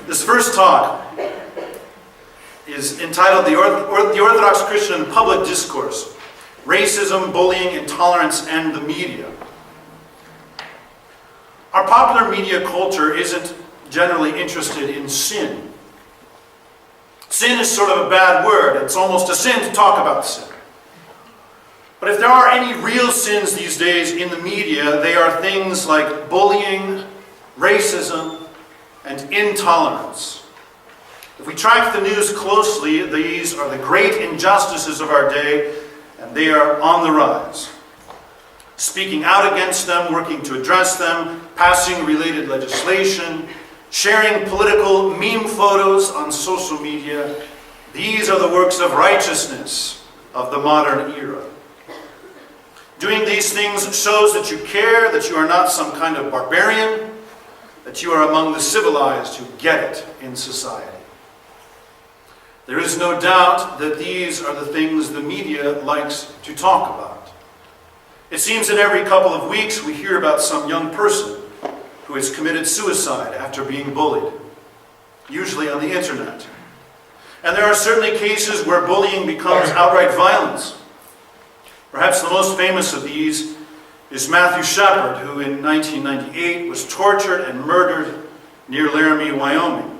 This first talk is entitled The Orthodox Christian in Public Discourse: Racism, Bullying, Intolerance, and the Media. Our popular media culture isn't generally interested in sin. Sin is sort of a bad word. It's almost a sin to talk about sin. But if there are any real sins these days in the media, they are things like bullying, racism, and intolerance. If we track the news closely, these are the great injustices of our day, and they are on the rise. Speaking out against them, working to address them, passing related legislation, sharing political meme photos on social media, these are the works of righteousness of the modern era. Doing these things shows that you care, that you are not some kind of barbarian, that you are among the civilized who get it in society. There is no doubt that these are the things the media likes to talk about. It seems that every couple of weeks we hear about some young person who has committed suicide after being bullied, usually on the internet. And there are certainly cases where bullying becomes outright violence. Perhaps the most famous of these is Matthew Shepard, who in 1998 was tortured and murdered near Laramie, Wyoming.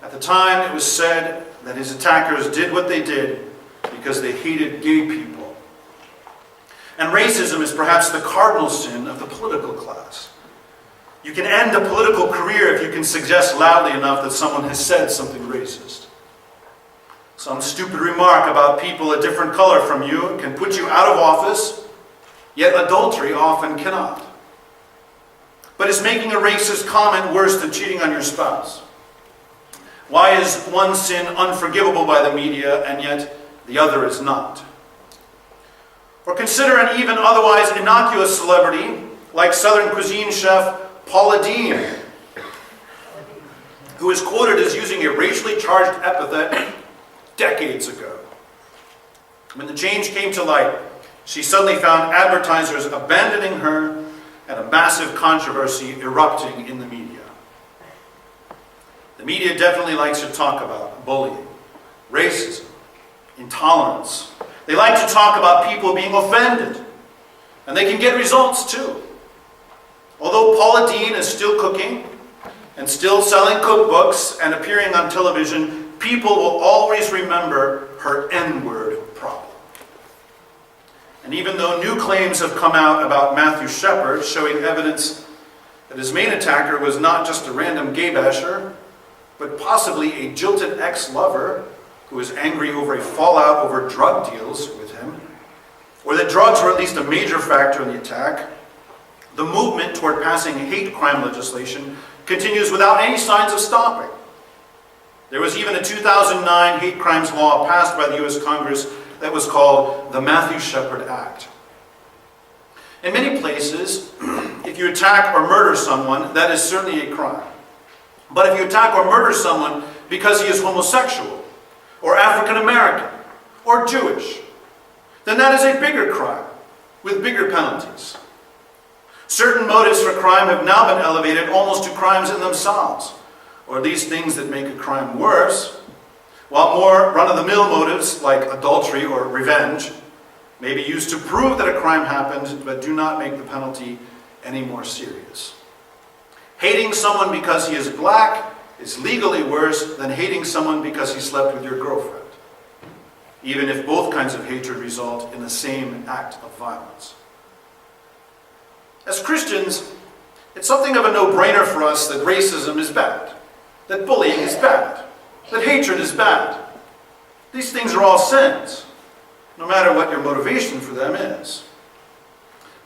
At the time, it was said that his attackers did what they did because they hated gay people. And racism is perhaps the cardinal sin of the political class. You can end a political career if you can suggest loudly enough that someone has said something racist. Some stupid remark about people a different color from you can put you out of office, yet adultery often cannot. But is making a racist comment worse than cheating on your spouse? Why is one sin unforgivable by the media and yet the other is not? Or consider an even otherwise innocuous celebrity like Southern cuisine chef Paula Deen, who is quoted as using a racially charged epithet decades ago. When the change came to light, she suddenly found advertisers abandoning her and a massive controversy erupting in the media. The media definitely likes to talk about bullying, racism, intolerance. They like to talk about people being offended, and they can get results too. Although Paula Deen is still cooking and still selling cookbooks and appearing on television, people will always remember her N-word problem. And even though new claims have come out about Matthew Shepard showing evidence that his main attacker was not just a random gay basher, but possibly a jilted ex-lover who was angry over a fallout over drug deals with him, or that drugs were at least a major factor in the attack, the movement toward passing hate crime legislation continues without any signs of stopping. There was even a 2009 hate crimes law passed by the U.S. Congress that was called the Matthew Shepard Act. In many places, if you attack or murder someone, that is certainly a crime. But if you attack or murder someone because he is homosexual, or African American, or Jewish, then that is a bigger crime, with bigger penalties. Certain motives for crime have now been elevated almost to crimes in themselves, or these things that make a crime worse, while more run-of-the-mill motives, like adultery or revenge, may be used to prove that a crime happened, but do not make the penalty any more serious. Hating someone because he is black is legally worse than hating someone because he slept with your girlfriend, even if both kinds of hatred result in the same act of violence. As Christians, it's something of a no-brainer for us that racism is bad, that bullying is bad, that hatred is bad. These things are all sins, no matter what your motivation for them is.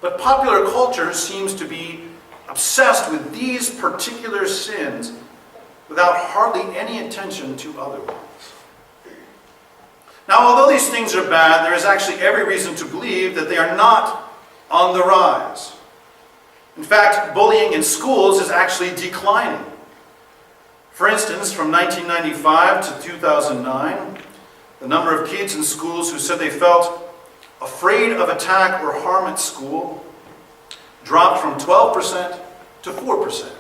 But popular culture seems to be obsessed with these particular sins without hardly any attention to other ones. Now, although these things are bad, there is actually every reason to believe that they are not on the rise. In fact, bullying in schools is actually declining. For instance, from 1995 to 2009, the number of kids in schools who said they felt afraid of attack or harm at school dropped from 12% to 4%.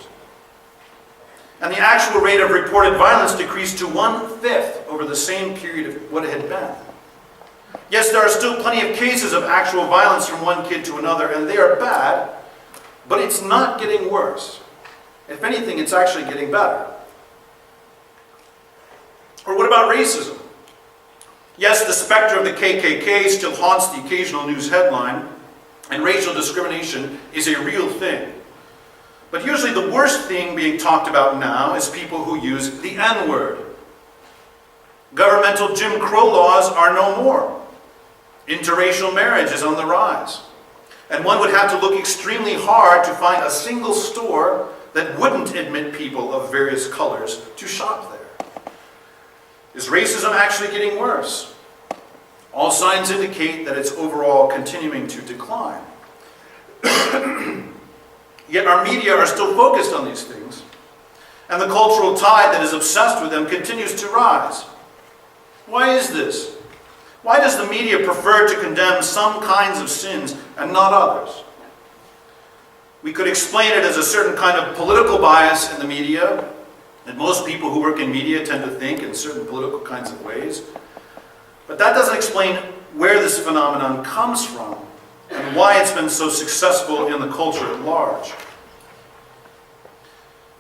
and the actual rate of reported violence decreased to 1/5 over the same period of what it had been. Yes, there are still plenty of cases of actual violence from one kid to another, and they are bad, but it's not getting worse. If anything, it's actually getting better. Or what about racism? Yes, the specter of the KKK still haunts the occasional news headline, and racial discrimination is a real thing. But usually the worst thing being talked about now is people who use the N-word. Governmental Jim Crow laws are no more. Interracial marriage is on the rise. And one would have to look extremely hard to find a single store that wouldn't admit people of various colors to shop there. Is racism actually getting worse? All signs indicate that it's overall continuing to decline. Yet our media are still focused on these things, and the cultural tide that is obsessed with them continues to rise. Why is this? Why does the media prefer to condemn some kinds of sins and not others? We could explain it as a certain kind of political bias in the media, and most people who work in media tend to think in certain political kinds of ways. But that doesn't explain where this phenomenon comes from and why it's been so successful in the culture at large.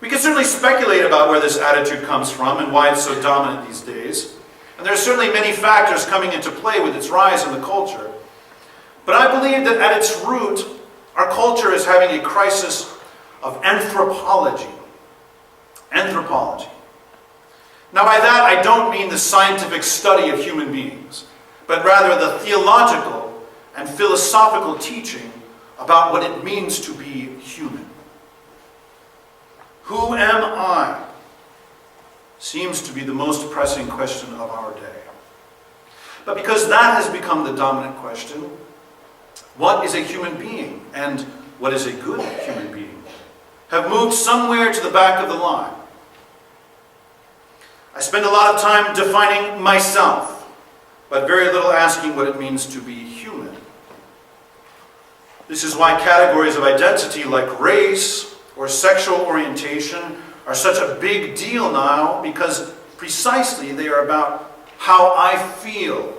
We can certainly speculate about where this attitude comes from and why it's so dominant these days. And there are certainly many factors coming into play with its rise in the culture. But I believe that at its root, our culture is having a crisis of anthropology. Anthropology. Now by that I don't mean the scientific study of human beings, but rather the theological and philosophical teaching about what it means to be human. Who am I? Seems to be the most pressing question of our day. But because that has become the dominant question, what is a human being and what is a good human being have moved somewhere to the back of the line. I spend a lot of time defining myself, but very little asking what it means to be human. This is why categories of identity like race or sexual orientation are such a big deal now, because precisely they are about how I feel.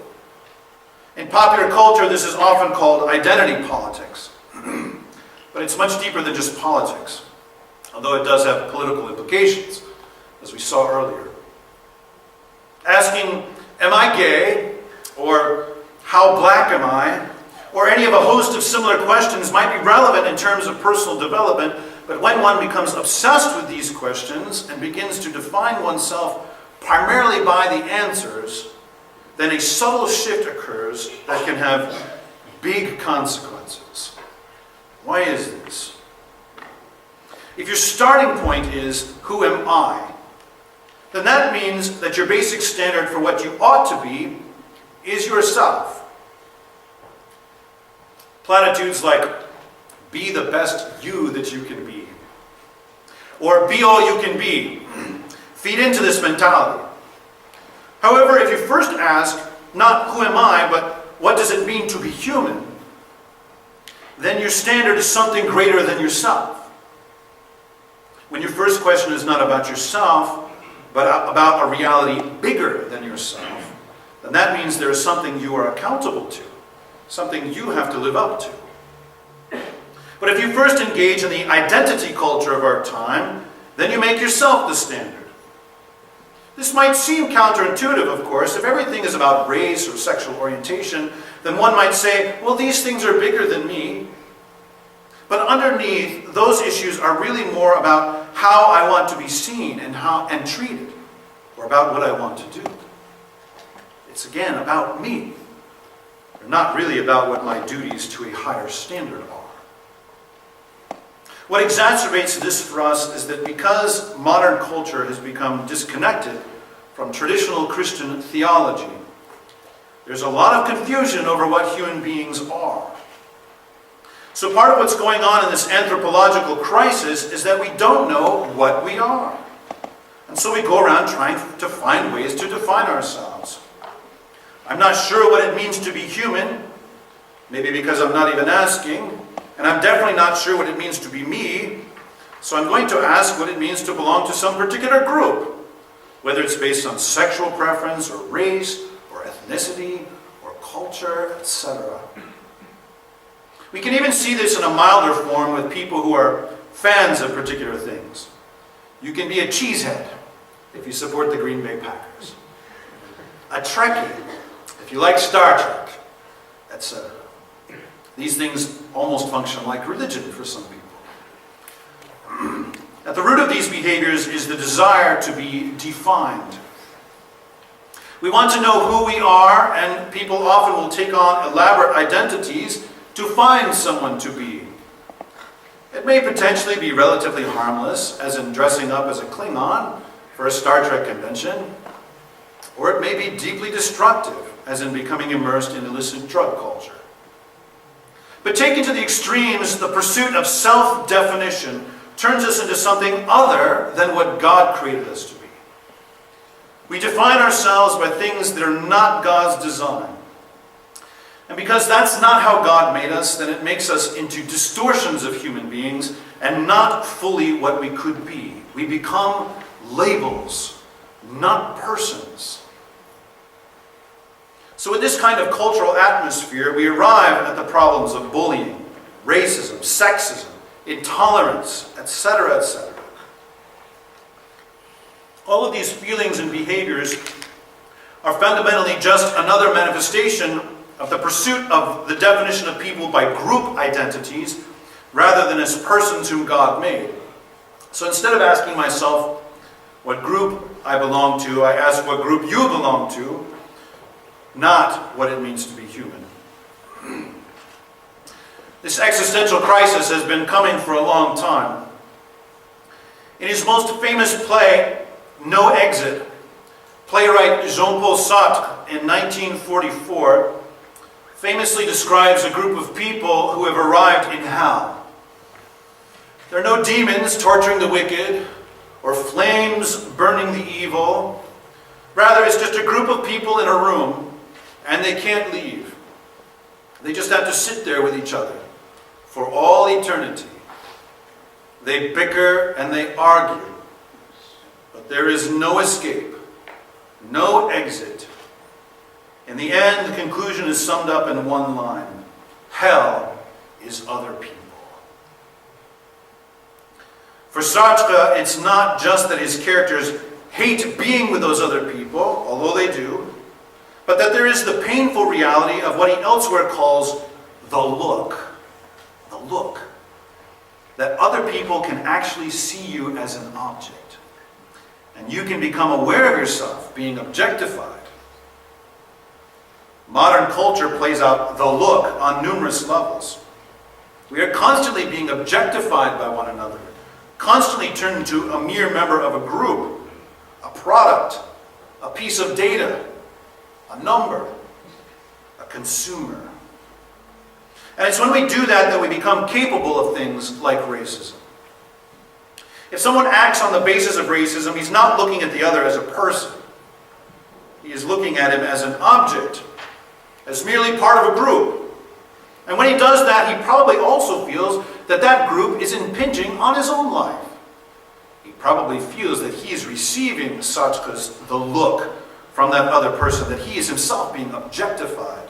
In popular culture, this is often called identity politics. But it's much deeper than just politics, although it does have political implications, as we saw earlier. Asking, am I gay? Or how black am I? Or any of a host of similar questions might be relevant in terms of personal development, but when one becomes obsessed with these questions and begins to define oneself primarily by the answers, then a subtle shift occurs that can have big consequences. Why is this? If your starting point is, who am I? Then that means that your basic standard for what you ought to be is yourself. Platitudes like, be the best you that you can be, or be all you can be, feed into this mentality. However, if you first ask, not who am I, but what does it mean to be human, then your standard is something greater than yourself. When your first question is not about yourself, but about a reality bigger than yourself, then that means there is something you are accountable to, something you have to live up to. But if you first engage in the identity culture of our time, then you make yourself the standard. This might seem counterintuitive, of course. If everything is about race or sexual orientation, then one might say, well, these things are bigger than me. But underneath, those issues are really more about how I want to be seen and treated, or about what I want to do. It's again about me. They're not really about what my duties to a higher standard are. What exacerbates this for us is that because modern culture has become disconnected from traditional Christian theology, there's a lot of confusion over what human beings are. So part of what's going on in this anthropological crisis is that we don't know what we are. And so we go around trying to find ways to define ourselves. I'm not sure what it means to be human, maybe because I'm not even asking, and I'm definitely not sure what it means to be me, So I'm going to ask what it means to belong to some particular group, whether it's based on sexual preference or race or ethnicity or culture, etc. We can even see this in a milder form with people who are fans of particular things. You can be a cheesehead if you support the Green Bay Packers, a Trekkie if you like Star Trek, etc. These things almost function like religion for some people. At the root of these behaviors is the desire to be defined. We want to know who we are, and people often will take on elaborate identities to find someone to be. It may potentially be relatively harmless, as in dressing up as a Klingon for a Star Trek convention, or it may be deeply destructive, as in becoming immersed in illicit drug culture. But taken to the extremes, the pursuit of self-definition turns us into something other than what God created us to be. We define ourselves by things that are not God's design. And because that's not how God made us, then it makes us into distortions of human beings and not fully what we could be. We become labels, not persons. So in this kind of cultural atmosphere, we arrive at the problems of bullying, racism, sexism, intolerance, etc., etc. All of these feelings and behaviors are fundamentally just another manifestation of the pursuit of the definition of people by group identities rather than as persons whom God made. So instead of asking myself what group I belong to, I ask what group you belong to, not what it means to be human. This existential crisis has been coming for a long time. In his most famous play, No Exit, playwright Jean-Paul Sartre in 1944 famously describes a group of people who have arrived in hell. There are no demons torturing the wicked or flames burning the evil. Rather, it's just a group of people in a room, and they can't leave. They just have to sit there with each other for all eternity. They bicker and they argue, but there is no escape, no exit. In the end, the conclusion is summed up in one line: hell is other people. For Sartre, it's not just that his characters hate being with those other people, although they do, but that there is the painful reality of what he elsewhere calls the look. The look. That other people can actually see you as an object. And you can become aware of yourself being objectified. Modern culture plays out the look on numerous levels. We are constantly being objectified by one another, constantly turned into a mere member of a group, a product, a piece of data, a number, a consumer. And it's when we do that we become capable of things like racism. If someone acts on the basis of racism, he's not looking at the other as a person. He is looking at him as an object, as merely part of a group. And when he does that, he probably also feels that that group is impinging on his own life. He probably feels that he is receiving Sartre's the look from that other person, that he is himself being objectified.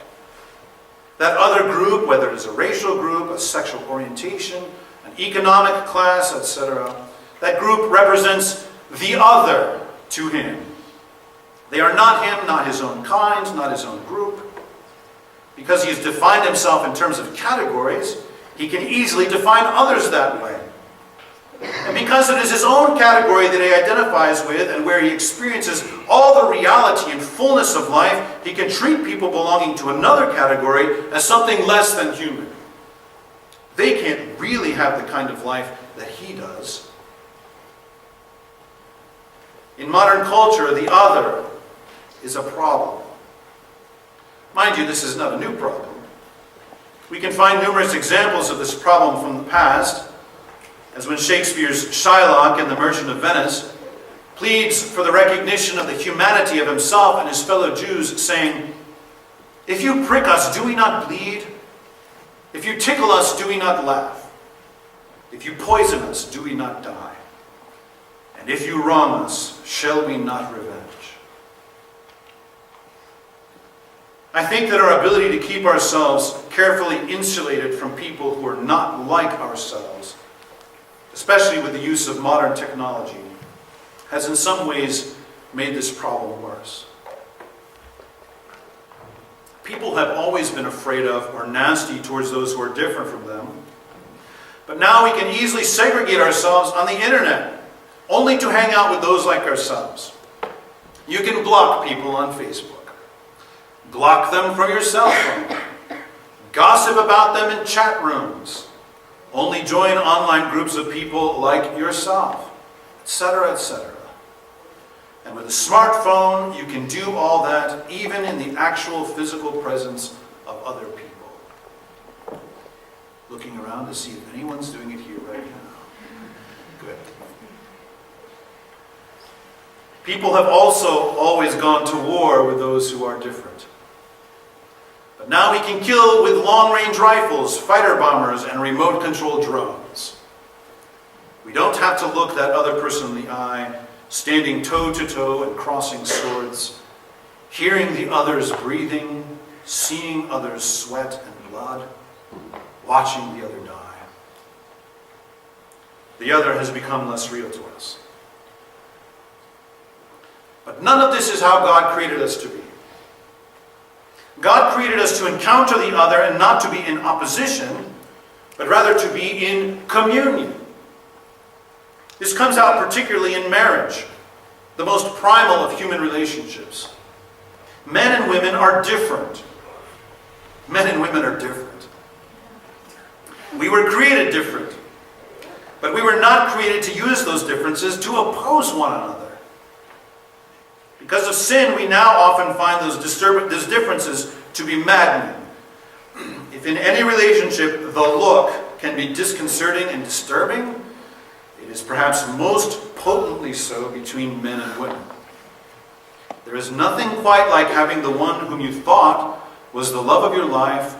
That other group, whether it is a racial group, a sexual orientation, an economic class, etc., that group represents the other to him. They are not him, not his own kind, not his own group. Because he has defined himself in terms of categories, he can easily define others that way. And because it is his own category that he identifies with and where he experiences all the reality and fullness of life, he can treat people belonging to another category as something less than human. They can't really have the kind of life that he does. In modern culture, the other is a problem. Mind you, this is not a new problem. We can find numerous examples of this problem from the past, as when Shakespeare's Shylock in The Merchant of Venice pleads for the recognition of the humanity of himself and his fellow Jews, saying, "If you prick us, do we not bleed? If you tickle us, do we not laugh? If you poison us, do we not die? And if you wrong us, shall we not revenge? I think that our ability to keep ourselves carefully insulated from people who are not like ourselves, especially with the use of modern technology, has in some ways made this problem worse. People have always been afraid of or nasty towards those who are different from them. But now we can easily segregate ourselves on the internet, only to hang out with those like ourselves. You can block people on Facebook. Block them from your cell phone. Gossip about them in chat rooms. Only join online groups of people like yourself, etc., etc. And with a smartphone, you can do all that even in the actual physical presence of other people. Looking around to see if anyone's doing it here right now. Good. People have also always gone to war with those who are different. But now we can kill with long-range rifles, fighter bombers, and remote-controlled drones. We don't have to look that other person in the eye, standing toe-to-toe and crossing swords, hearing the other's breathing, seeing others sweat and blood, watching the other die. The other has become less real to us. But none of this is how God created us to be. God created us to encounter the other and not to be in opposition, but rather to be in communion. This comes out particularly in marriage, the most primal of human relationships. Men and women are different. Men and women are different. We were created different, but we were not created to use those differences to oppose one another. Because of sin, we now often find those differences to be maddening. If in any relationship the look can be disconcerting and disturbing, it is perhaps most potently so between men and women. There is nothing quite like having the one whom you thought was the love of your life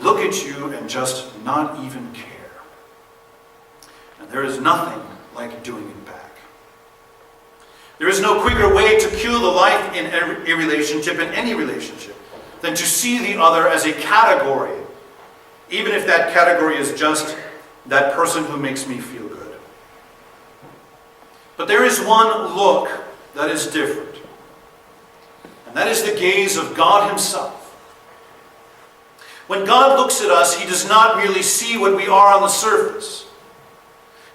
look at you and just not even care. And there is nothing like doing it back. There is no quicker way to kill the life in a relationship, in any relationship, than to see the other as a category, even if that category is just that person who makes me feel good. But there is one look that is different, and that is the gaze of God Himself. When God looks at us, He does not merely see what we are on the surface.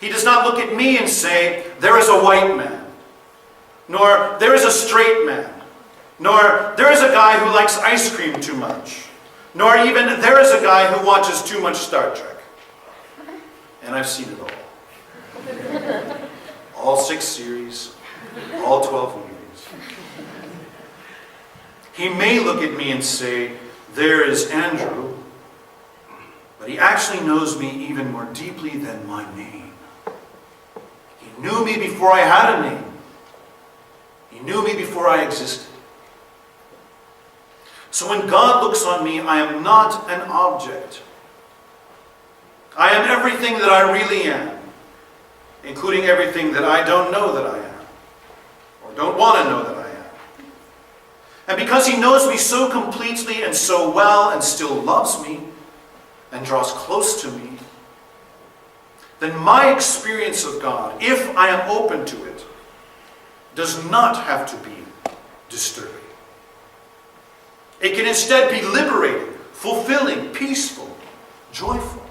He does not look at me and say, there is a white man, nor there is a straight man, nor there is a guy who likes ice cream too much, nor even there is a guy who watches too much Star Trek. And I've seen it all. All 6 series, all 12 movies. He may look at me and say, there is Andrew, but he actually knows me even more deeply than my name. He knew me before I had a name. He knew me before I existed. So when God looks on me, I am not an object. I am everything that I really am, including everything that I don't know that I am, or don't want to know that I am. And because He knows me so completely and so well and still loves me and draws close to me, then my experience of God, if I am open to it, does not have to be disturbing. It can instead be liberating, fulfilling, peaceful, joyful.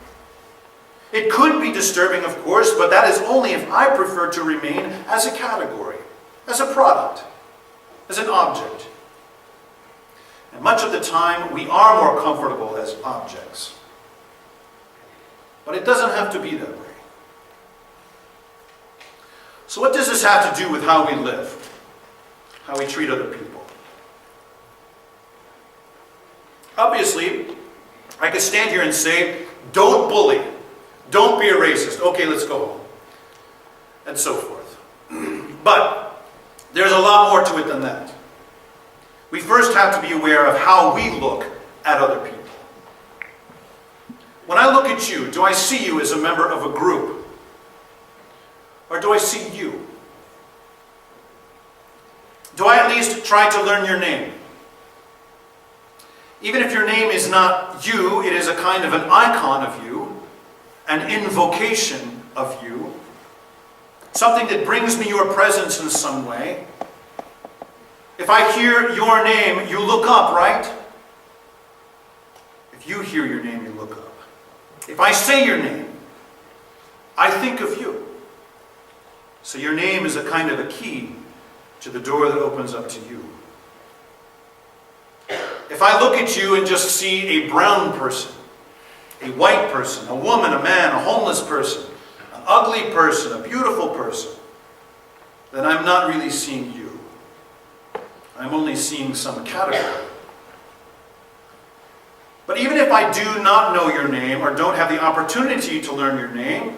It could be disturbing, of course, but that is only if I prefer to remain as a category, as a product, as an object. And much of the time, we are more comfortable as objects. But it doesn't have to be that way. So what does this have to do with how we live, how we treat other people? Obviously, I could stand here and say, don't bully, don't be a racist, okay, let's go home, and so forth. But there's a lot more to it than that. We first have to be aware of how we look at other people. When I look at you, do I see you as a member of a group, Or do I see you? Do I at least try to learn your name? Even if your name is not you, it is a kind of an icon of you, an invocation of you, something that brings me your presence in some way. If I hear your name, you look up, right? If you hear your name, you look up. If I say your name, I think of you. So your name is a kind of a key to the door that opens up to you. If I look at you and just see a brown person, a white person, a woman, a man, a homeless person, an ugly person, a beautiful person, then I'm not really seeing you. I'm only seeing some category. But even if I do not know your name or don't have the opportunity to learn your name,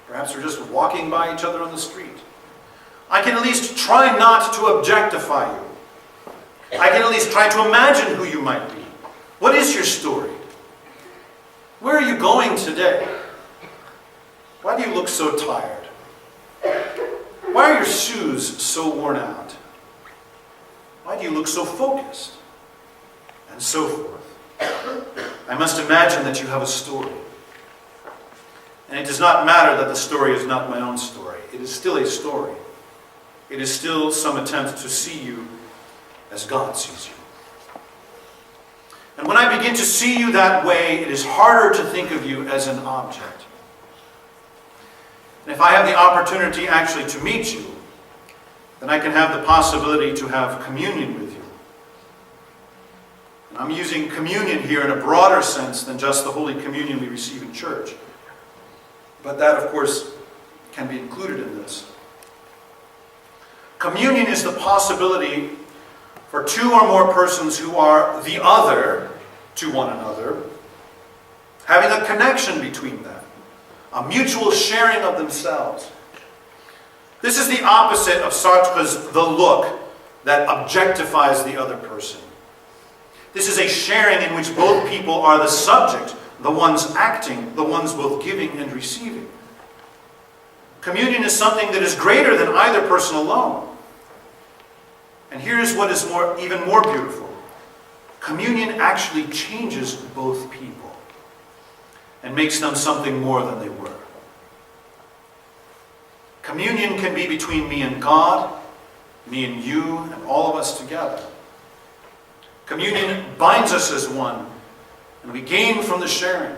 perhaps we're just walking by each other on the street, I can at least try not to objectify you. I can at least try to imagine who you might be. What is your story? Where are you going today? Why do you look so tired? Why are your shoes so worn out? Why do you look so focused? And so forth. I must imagine that you have a story. And it does not matter that the story is not my own story. It is still a story. It is still some attempt to see you as God sees you. And when I begin to see you that way, it is harder to think of you as an object. And if I have the opportunity actually to meet you, then I can have the possibility to have communion with you. And I'm using communion here in a broader sense than just the Holy Communion we receive in church. But that, of course, can be included in this. Communion is the possibility for two or more persons who are the other to one another, having a connection between them, a mutual sharing of themselves. This is the opposite of Sartre's the look that objectifies the other person. This is a sharing in which both people are the subject, the ones acting, the ones both giving and receiving. Communion is something that is greater than either person alone. And here's what is even more beautiful. Communion actually changes both people and makes them something more than they were. Communion can be between me and God, me and you, and all of us together. Communion binds us as one, and we gain from the sharing.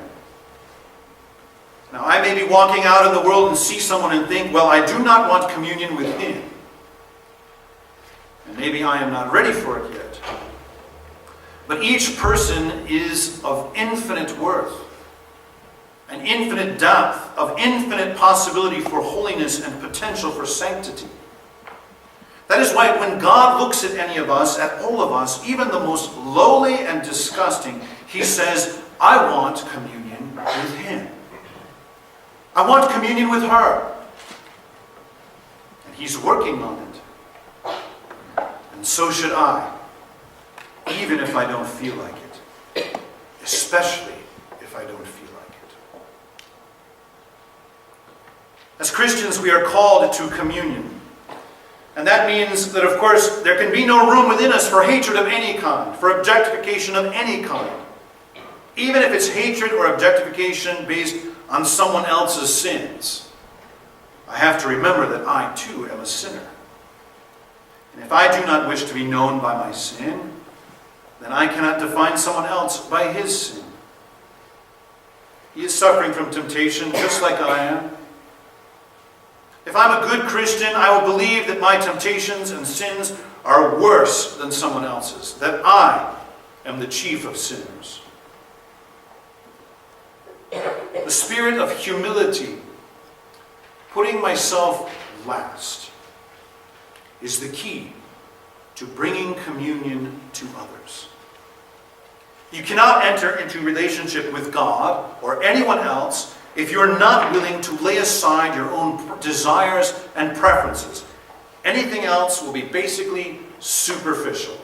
Now, I may be walking out in the world and see someone and think, well, I do not want communion with him. And maybe I am not ready for it yet. But each person is of infinite worth, an infinite depth, of infinite possibility for holiness and potential for sanctity. That is why when God looks at any of us, at all of us, even the most lowly and disgusting, He says, I want communion with him. I want communion with her. And He's working on it. And so should I, even if I don't feel like it. Especially if I don't feel like it. As Christians, we are called to communion. And that means that, of course, there can be no room within us for hatred of any kind, for objectification of any kind. Even if it's hatred or objectification based on someone else's sins. I have to remember that I, too, am a sinner. And if I do not wish to be known by my sin, then I cannot define someone else by his sin. He is suffering from temptation just like I am. If I'm a good Christian, I will believe that my temptations and sins are worse than someone else's, that I am the chief of sinners. The spirit of humility, putting myself last, is the key to bringing communion to others. You cannot enter into relationship with God or anyone else if you're not willing to lay aside your own desires and preferences. Anything else will be basically superficial.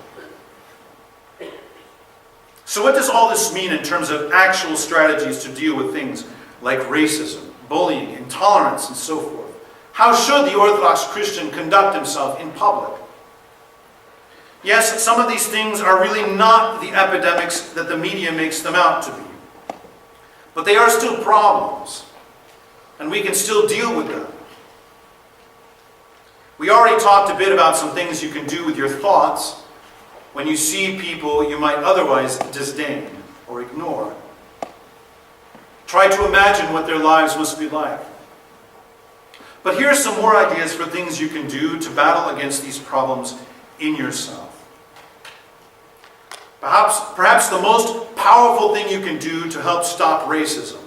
So what does all this mean in terms of actual strategies to deal with things like racism, bullying, intolerance, and so forth? How should the Orthodox Christian conduct himself in public? Yes, some of these things are really not the epidemics that the media makes them out to be. But they are still problems, and we can still deal with them. We already talked a bit about some things you can do with your thoughts when you see people you might otherwise disdain or ignore. Try to imagine what their lives must be like. But here are some more ideas for things you can do to battle against these problems in yourself. Perhaps the most powerful thing you can do to help stop racism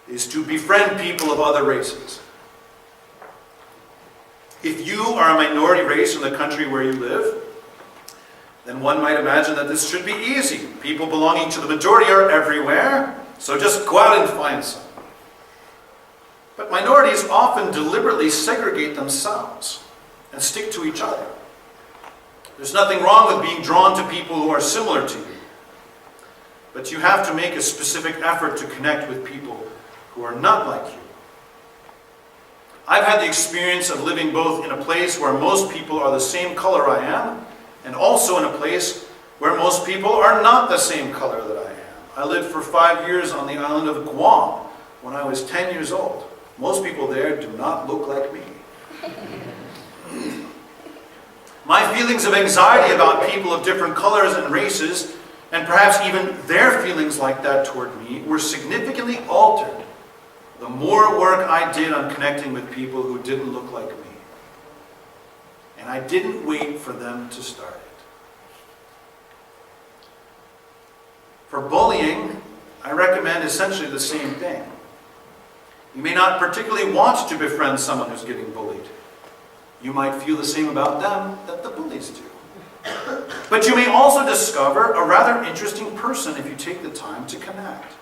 is to befriend people of other races. If you are a minority race in the country where you live, then one might imagine that this should be easy. People belonging to the majority are everywhere, so just go out and find some. But minorities often deliberately segregate themselves and stick to each other. There's nothing wrong with being drawn to people who are similar to you, but you have to make a specific effort to connect with people who are not like you. I've had the experience of living both in a place where most people are the same color I am, and also in a place where most people are not the same color that I am. I lived for 5 years on the island of Guam when I was 10 years old. Most people there do not look like me. My feelings of anxiety about people of different colors and races, and perhaps even their feelings like that toward me, were significantly altered the more work I did on connecting with people who didn't look like me. And I didn't wait for them to start it. For bullying, I recommend essentially the same thing. You may not particularly want to befriend someone who's getting bullied. You might feel the same about them that the bullies do. But you may also discover a rather interesting person if you take the time to connect.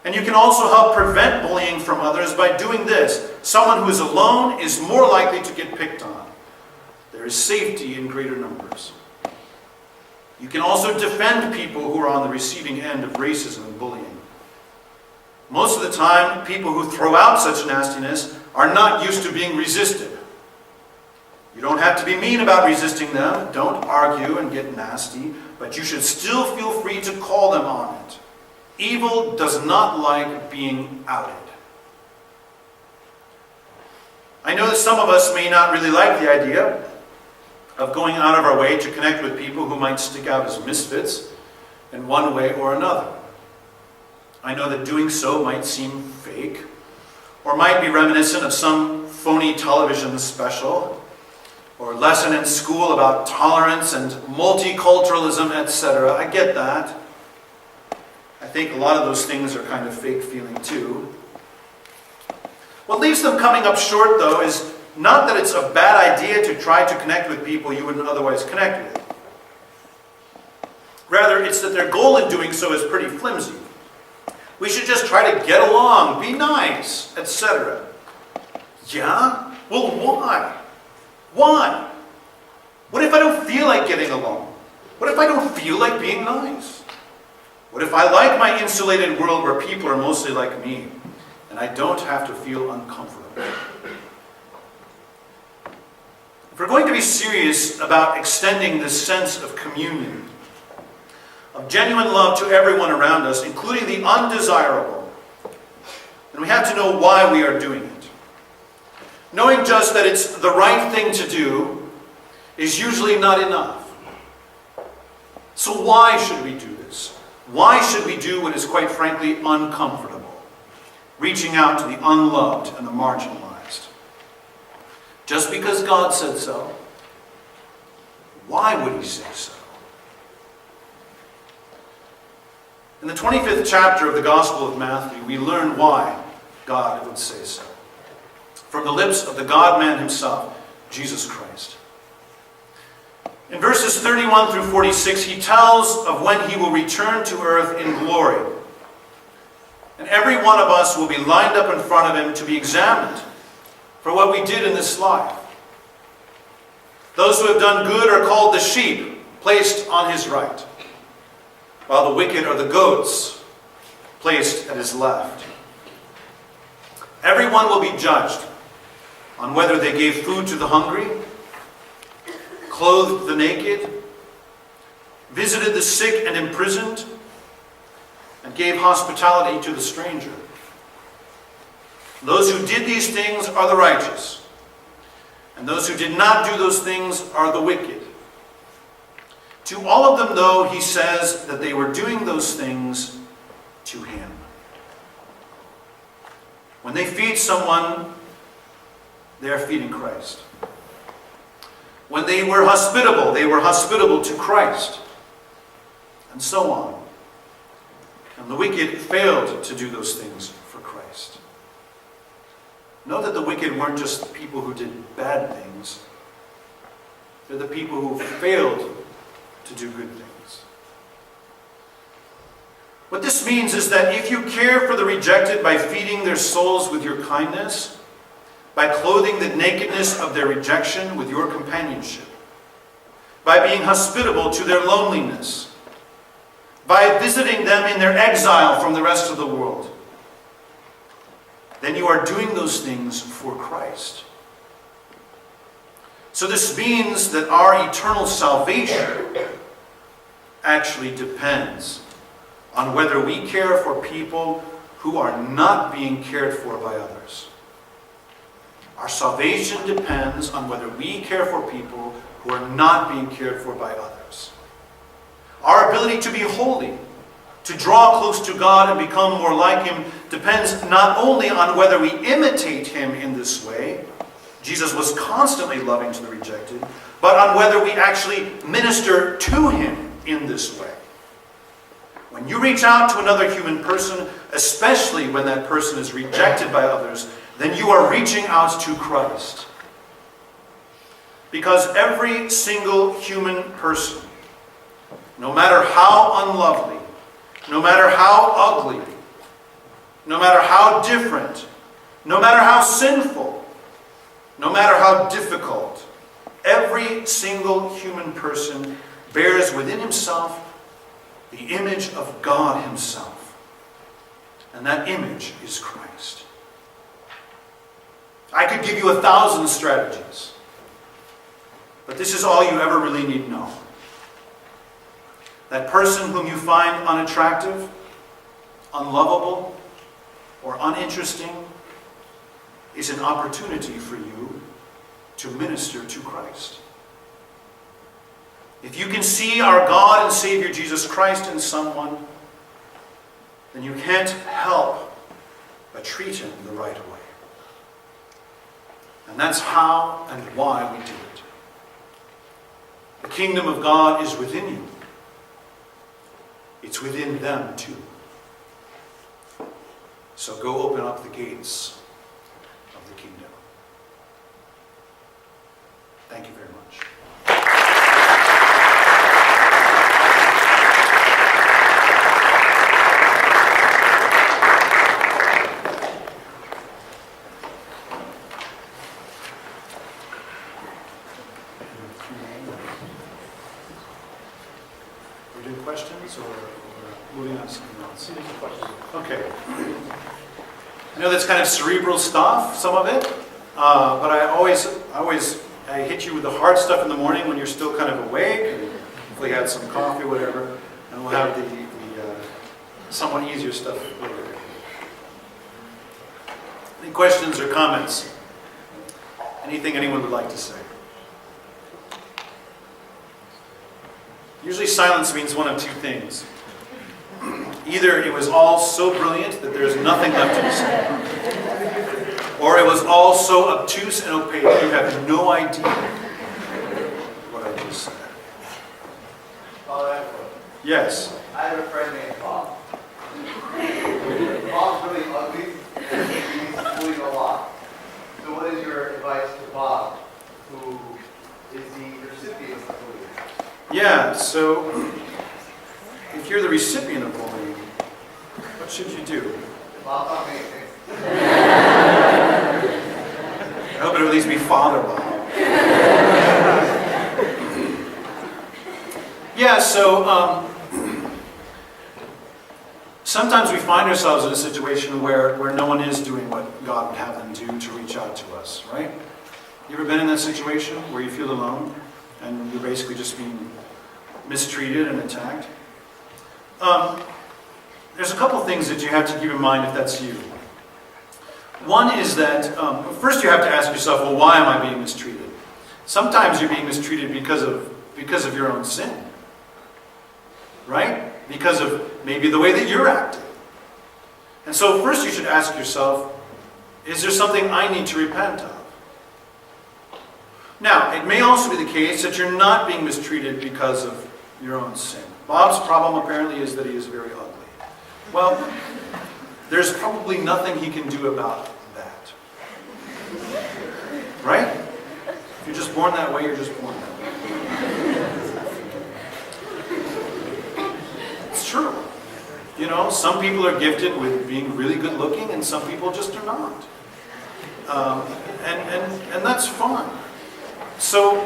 And you can also help prevent bullying from others by doing this. Someone who is alone is more likely to get picked on. There is safety in greater numbers. You can also defend people who are on the receiving end of racism and bullying. Most of the time, people who throw out such nastiness are not used to being resisted. You don't have to be mean about resisting them. Don't argue and get nasty, but you should still feel free to call them on it. Evil does not like being outed. I know that some of us may not really like the idea of going out of our way to connect with people who might stick out as misfits in one way or another. I know that doing so might seem fake, or might be reminiscent of some phony television special, or lesson in school about tolerance and multiculturalism, etc. I get that. I think a lot of those things are kind of fake feeling too. What leaves them coming up short, though, is not that it's a bad idea to try to connect with people you wouldn't otherwise connect with. Rather, it's that their goal in doing so is pretty flimsy. We should just try to get along, be nice, etc. Yeah? Well, why? Why? What if I don't feel like getting along? What if I don't feel like being nice? What if I like my insulated world where people are mostly like me, and I don't have to feel uncomfortable? If we're going to be serious about extending this sense of communion, of genuine love to everyone around us, including the undesirable, then we have to know why we are doing it. Knowing just that it's the right thing to do is usually not enough. So why should we do this? Why should we do what is quite frankly uncomfortable? Reaching out to the unloved and the marginalized. Just because God said so? Why would He say so? In the 25th chapter of the Gospel of Matthew, we learn why God would say so. From the lips of the God-man Himself, Jesus Christ. In verses 31 through 46, He tells of when He will return to earth in glory. And every one of us will be lined up in front of Him to be examined for what we did in this life. Those who have done good are called the sheep, placed on His right, while the wicked are the goats, placed at His left. Everyone will be judged on whether they gave food to the hungry, clothed the naked, visited the sick and imprisoned, and gave hospitality to the stranger. Those who did these things are the righteous, and those who did not do those things are the wicked. To all of them, though, he says that they were doing those things to him. When they feed someone, they are feeding Christ. When they were hospitable to Christ, and so on. And the wicked failed to do those things for Christ. Know that the wicked weren't just people who did bad things. They're the people who failed to do good things. What this means is that if you care for the rejected by feeding their souls with your kindness, by clothing the nakedness of their rejection with your companionship, by being hospitable to their loneliness, by visiting them in their exile from the rest of the world, then you are doing those things for Christ. So this means that our eternal salvation actually depends on whether we care for people who are not being cared for by others. Our salvation depends on whether we care for people who are not being cared for by others. Our ability to be holy, to draw close to God and become more like Him, depends not only on whether we imitate Him in this way — Jesus was constantly loving to the rejected — but on whether we actually minister to Him in this way. When you reach out to another human person, especially when that person is rejected by others, then you are reaching out to Christ. Because every single human person, no matter how unlovely, no matter how ugly, no matter how different, no matter how sinful, no matter how difficult, every single human person bears within himself the image of God Himself. And that image is Christ. I could give you 1,000 strategies, but this is all you ever really need to know. That person whom you find unattractive, unlovable, or uninteresting is an opportunity for you to minister to Christ. If you can see our God and Savior Jesus Christ in someone, then you can't help but treat him the right way. And that's how and why we do it. The kingdom of God is within you. It's within them too. So go open up the gates of the kingdom. Thank you very much. We're doing questions or moving on to something else? Okay. I know that's kind of cerebral stuff, some of it, but I always hit you with the hard stuff in the morning when you're still kind of awake, and hopefully had some coffee or whatever, and we'll have the somewhat easier stuff later. Any questions or comments? Anything anyone would like to say? Usually silence means one of two things. Either it was all so brilliant that there's nothing left to be said, or it was all so obtuse and opaque you have no idea what I just said. Yes? I have a friend named Bob. Bob's really ugly. He's bullied a lot. So what is your advice to Bob, who is the recipient of bullying? Yeah, so if you're the recipient of bullying, what should you do? Bob taught me anything. I hope it would at least be Father Bob. Yeah, so sometimes we find ourselves in a situation where no one is doing what God would have them do to reach out to us, right? You ever been in that situation where you feel alone and you're basically just being mistreated and attacked? There's a couple things that you have to keep in mind if that's you. One is that, first you have to ask yourself, well, why am I being mistreated? Sometimes you're being mistreated because of your own sin. Right? Because of maybe the way that you're acting. And so first you should ask yourself, is there something I need to repent of? Now, it may also be the case that you're not being mistreated because of your own sin. Bob's problem apparently is that he is very ugly. Well, there's probably nothing he can do about that. Right? If you're just born that way, you're just born that way. It's true. You know, some people are gifted with being really good looking and some people just are not. And that's fine. So,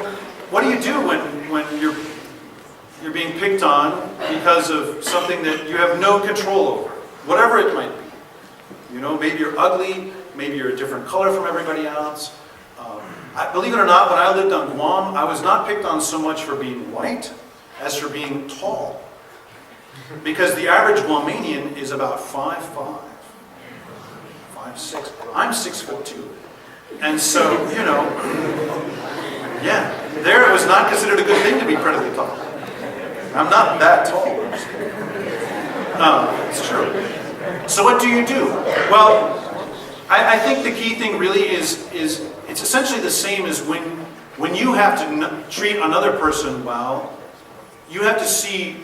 what do you do when you're being picked on because of something that you have no control over? Whatever it might be. You know, maybe you're ugly, maybe you're a different color from everybody else. Believe it or not, when I lived on Guam, I was not picked on so much for being white as for being tall. Because the average Guamanian is about 5'5", 5'6". I'm 6'2". And so, you know, yeah, there it was not considered a good thing to be incredibly tall. I'm not that tall. It's true. So what do you do? Well, I think the key thing really is it's essentially the same as when you have to treat another person well, you have to see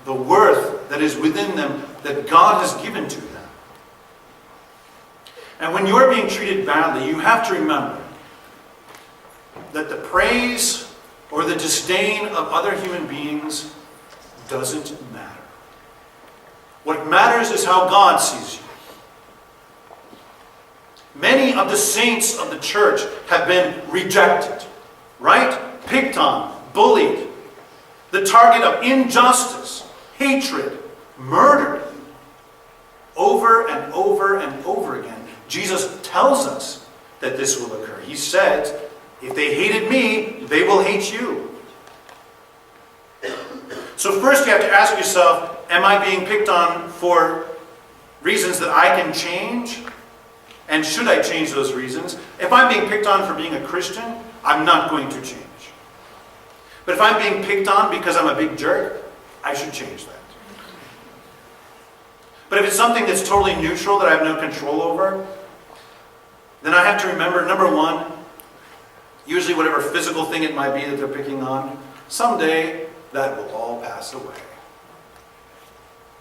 the worth that is within them that God has given to them. And when you're being treated badly, you have to remember that the praise or the disdain of other human beings doesn't matter. What matters is how God sees you. Many of the saints of the church have been rejected, right? Picked on, bullied, the target of injustice, hatred, murder, over and over and over again. Jesus tells us that this will occur. He said, if they hated me, they will hate you. So first you have to ask yourself, am I being picked on for reasons that I can change? And should I change those reasons? If I'm being picked on for being a Christian, I'm not going to change. But if I'm being picked on because I'm a big jerk, I should change that. But if it's something that's totally neutral that I have no control over, then I have to remember, number one, usually whatever physical thing it might be that they're picking on, someday that will all pass away.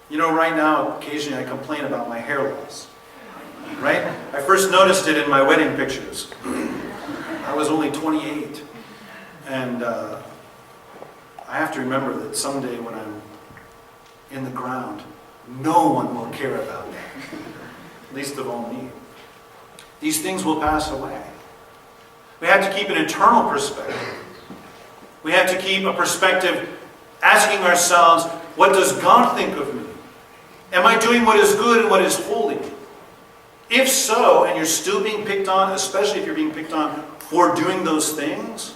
You know, right now, occasionally I complain about my hair loss. Right? I first noticed it in my wedding pictures. I was only 28. And I have to remember that someday when I'm in the ground, no one will care about that. Least of all me. These things will pass away. We have to keep an eternal perspective. We have to keep a perspective asking ourselves, what does God think of me? Am I doing what is good and what is holy? If so, and you're still being picked on, especially if you're being picked on for doing those things,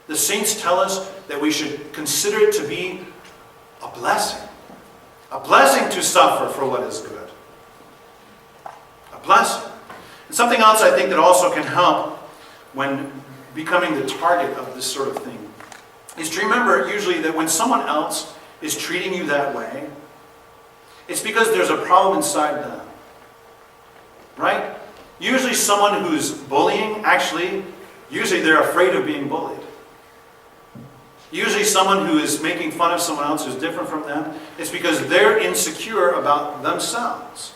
the saints tell us that we should consider it to be a blessing. A blessing to suffer for what is good. A blessing. And something else I think that also can help when becoming the target of this sort of thing is to remember usually that when someone else is treating you that way, it's because there's a problem inside them. Right? Usually someone who's bullying, usually they're afraid of being bullied. Usually someone who is making fun of someone else who's different from them, it's because they're insecure about themselves.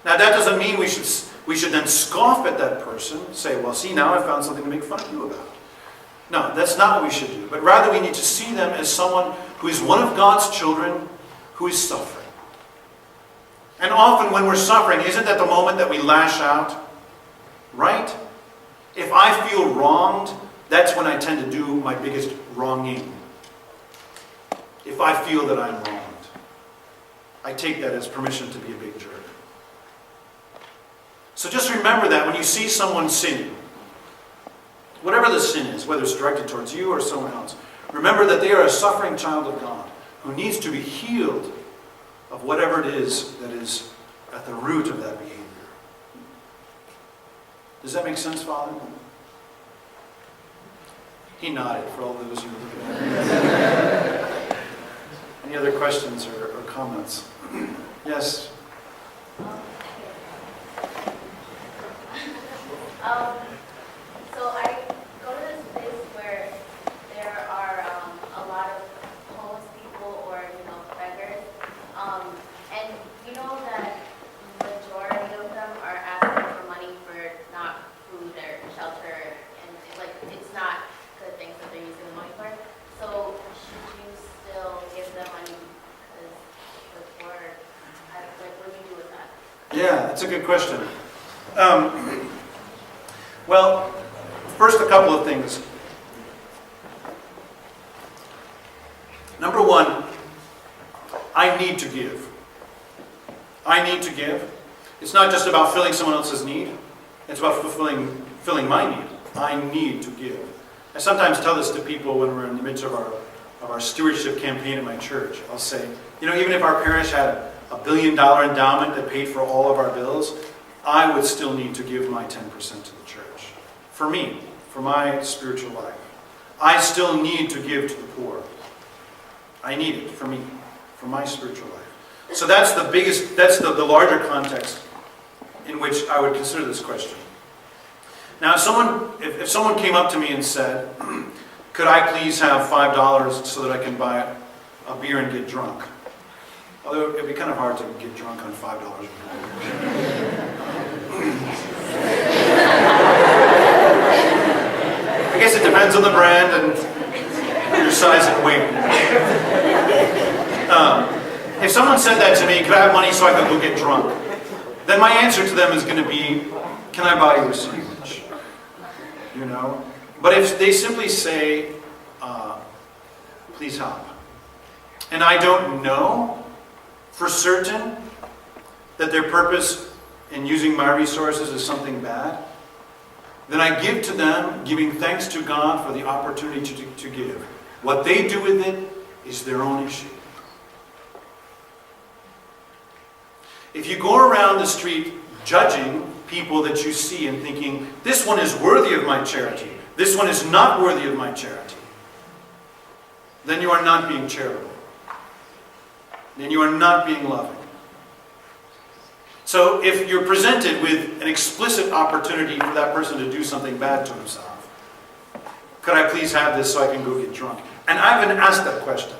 Now that doesn't mean we should then scoff at that person, say, well, see, now I found something to make fun of you about. No, that's not what we should do. But rather we need to see them as someone who is one of God's children who is suffering. And often when we're suffering, isn't that the moment that we lash out? Right? If I feel wronged, that's when I tend to do my biggest wronging. If I feel that I'm wronged, I take that as permission to be a big jerk. So just remember that when you see someone sinning, whatever the sin is, whether it's directed towards you or someone else, remember that they are a suffering child of God who needs to be healed of whatever it is that is at the root of that behavior. Does that make sense, Father? He nodded for all those who were looking at him. Any other questions or comments? Yes? So I go to this place where there are a lot of homeless people or, beggars. And you know that majority of them are asking for money for not food or shelter, and it's not good things that they're using the money for. So should you still give them money because the poor, what do you do with that? Yeah, that's a good question. Well, first a couple of things. Number one, I need to give. I need to give. It's not just about filling someone else's need. It's about filling my need. I need to give. I sometimes tell this to people when we're in the midst of our stewardship campaign at my church. I'll say, even if our parish had $1 billion endowment that paid for all of our bills, I would still need to give my 10% to the church. For me, for my spiritual life. I still need to give to the poor. I need it for me, for my spiritual life. So that's the larger context in which I would consider this question. Now, if someone came up to me and said, could I please have $5 so that I can buy a beer and get drunk? Although it'd be kind of hard to get drunk on $5. I guess it depends on the brand and your size and weight. If someone said that to me, could I have money so I could go get drunk? Then my answer to them is going to be, can I buy you a sandwich? But if they simply say, please help, and I don't know for certain that their purpose in using my resources is something bad, then I give to them, giving thanks to God for the opportunity to give. What they do with it is their own issue. If you go around the street judging people that you see and thinking, this one is worthy of my charity, this one is not worthy of my charity, then you are not being charitable. Then you are not being loving. So if you're presented with an explicit opportunity for that person to do something bad to himself, could I please have this so I can go get drunk? And I've been asked that question.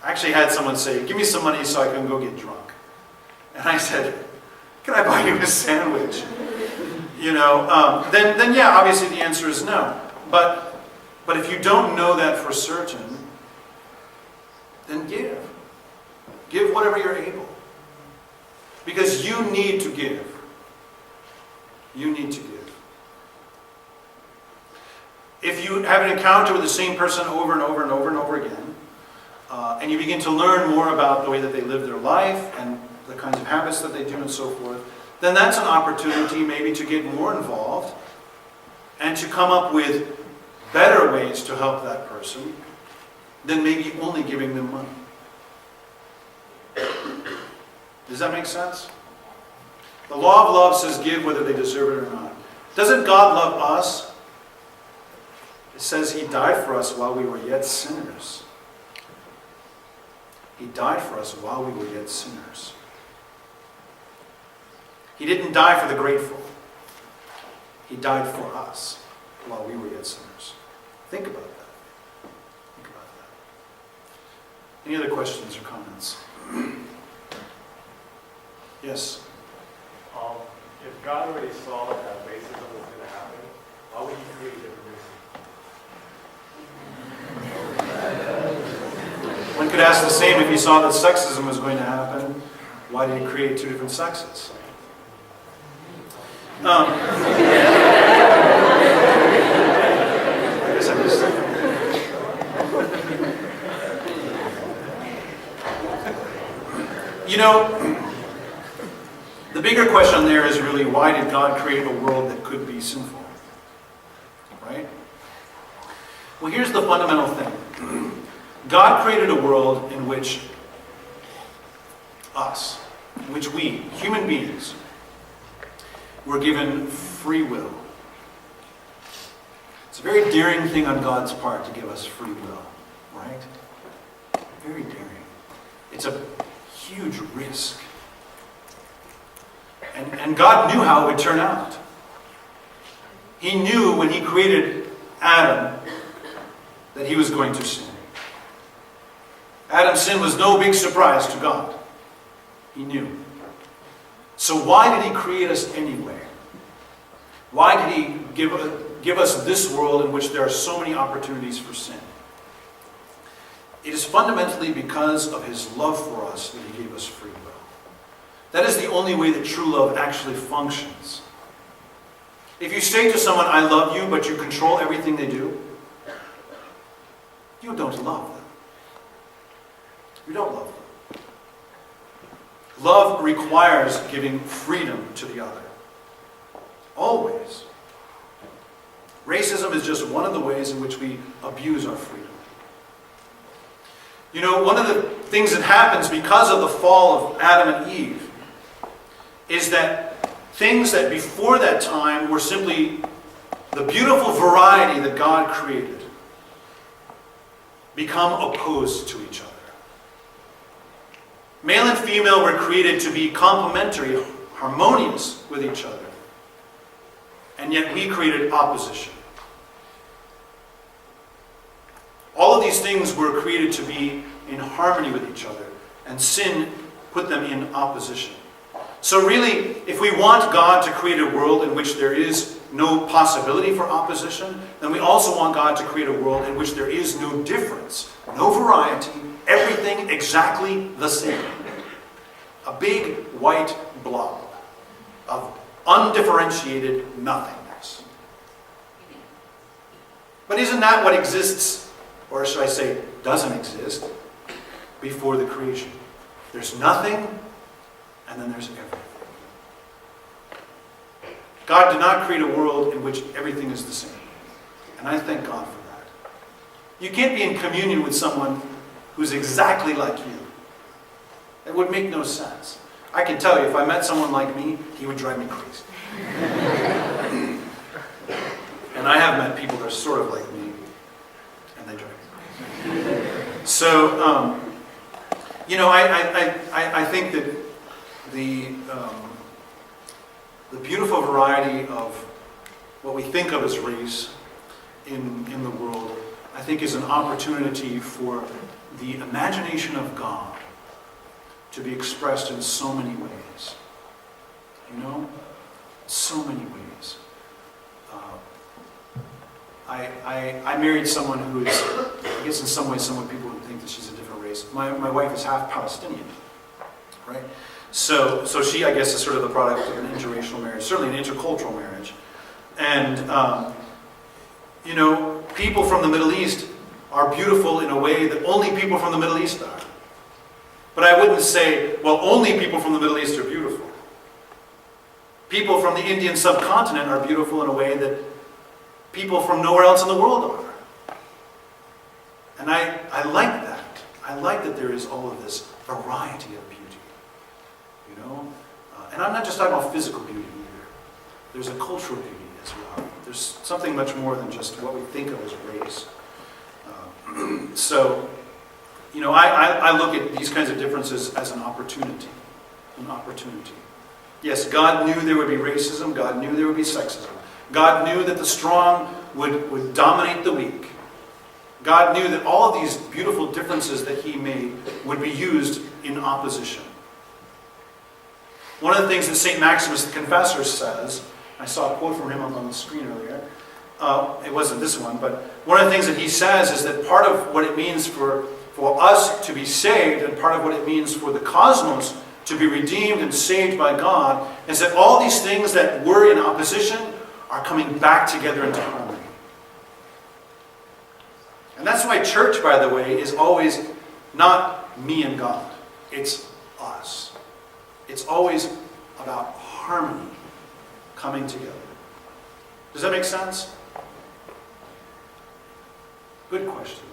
I actually had someone say, give me some money so I can go get drunk. And I said, can I buy you a sandwich? Then yeah, obviously the answer is no. But if you don't know that for certain, then give. Give whatever you're able. Because you need to give. You need to give. If you have an encounter with the same person over and over and over and over again, and you begin to learn more about the way that they live their life and the kinds of habits that they do and so forth, then that's an opportunity maybe to get more involved and to come up with better ways to help that person than maybe only giving them money. Does that make sense? The law of love says give whether they deserve it or not. Doesn't God love us? It says He died for us while we were yet sinners. He died for us while we were yet sinners. He didn't die for the grateful. He died for us while we were yet sinners. Think about that. Think about that. Any other questions or comments? Yes? If God already saw that racism was going to happen, why would He create different races? One could ask the same if He saw that sexism was going to happen. Why did He create two different sexes? I guess I missed that. The bigger question there is really, why did God create a world that could be sinful? Right? Well, here's the fundamental thing. God created a world in which we, human beings, were given free will. It's a very daring thing on God's part to give us free will, right? Very daring. It's a huge risk. And God knew how it would turn out. He knew when He created Adam that he was going to sin. Adam's sin was no big surprise to God. He knew. So why did He create us anyway? Why did He give us this world in which there are so many opportunities for sin? It is fundamentally because of His love for us that He gave us free will. That is the only way that true love actually functions. If you say to someone, I love you, but you control everything they do, you don't love them. You don't love them. Love requires giving freedom to the other. Always. Racism is just one of the ways in which we abuse our freedom. You know, one of the things that happens because of the fall of Adam and Eve is that things that before that time were simply the beautiful variety that God created become opposed to each other. Male and female were created to be complementary, harmonious with each other. And yet we created opposition. All of these things were created to be in harmony with each other, and sin put them in opposition. So really, if we want God to create a world in which there is no possibility for opposition, then we also want God to create a world in which there is no difference, no variety, everything exactly the same. A big white blob of undifferentiated nothingness. But isn't that what exists, or should I say, doesn't exist, before the creation? There's nothing, and then there's everything. God did not create a world in which everything is the same. And I thank God for that. You can't be in communion with someone who's exactly like you. It would make no sense. I can tell you, if I met someone like me, he would drive me crazy. And I have met people that are sort of like me, and they drive me crazy. So, you know, I think that the beautiful variety of what we think of as race in the world, I think is an opportunity for the imagination of God to be expressed in so many ways. You know? So many ways. I married someone who is, I guess in some ways people would think that she's a different race. My wife is half Palestinian, right? So she, I guess, is sort of the product of an interracial marriage, certainly an intercultural marriage. And, you know, people from the Middle East are beautiful in a way that only people from the Middle East are. But I wouldn't say, well, only people from the Middle East are beautiful. People from the Indian subcontinent are beautiful in a way that people from nowhere else in the world are. And I like that. I like that there is all of this variety of beauty. You know? And I'm not just talking about physical beauty either. There's a cultural beauty as well. There's something much more than just what we think of as race. So, you know, I look at these kinds of differences as an opportunity. An opportunity. Yes, God knew there would be racism. God knew there would be sexism. God knew that the strong would dominate the weak. God knew that all of these beautiful differences that He made would be used in opposition. One of the things that St. Maximus the Confessor says, I saw a quote from him up on the screen earlier. It wasn't this one, but one of the things that he says is that part of what it means for us to be saved, and part of what it means for the cosmos to be redeemed and saved by God, is that all these things that were in opposition are coming back together into harmony. And that's why church, by the way, is always not me and God. It's us. It's always about harmony coming together. Does that make sense? Good question.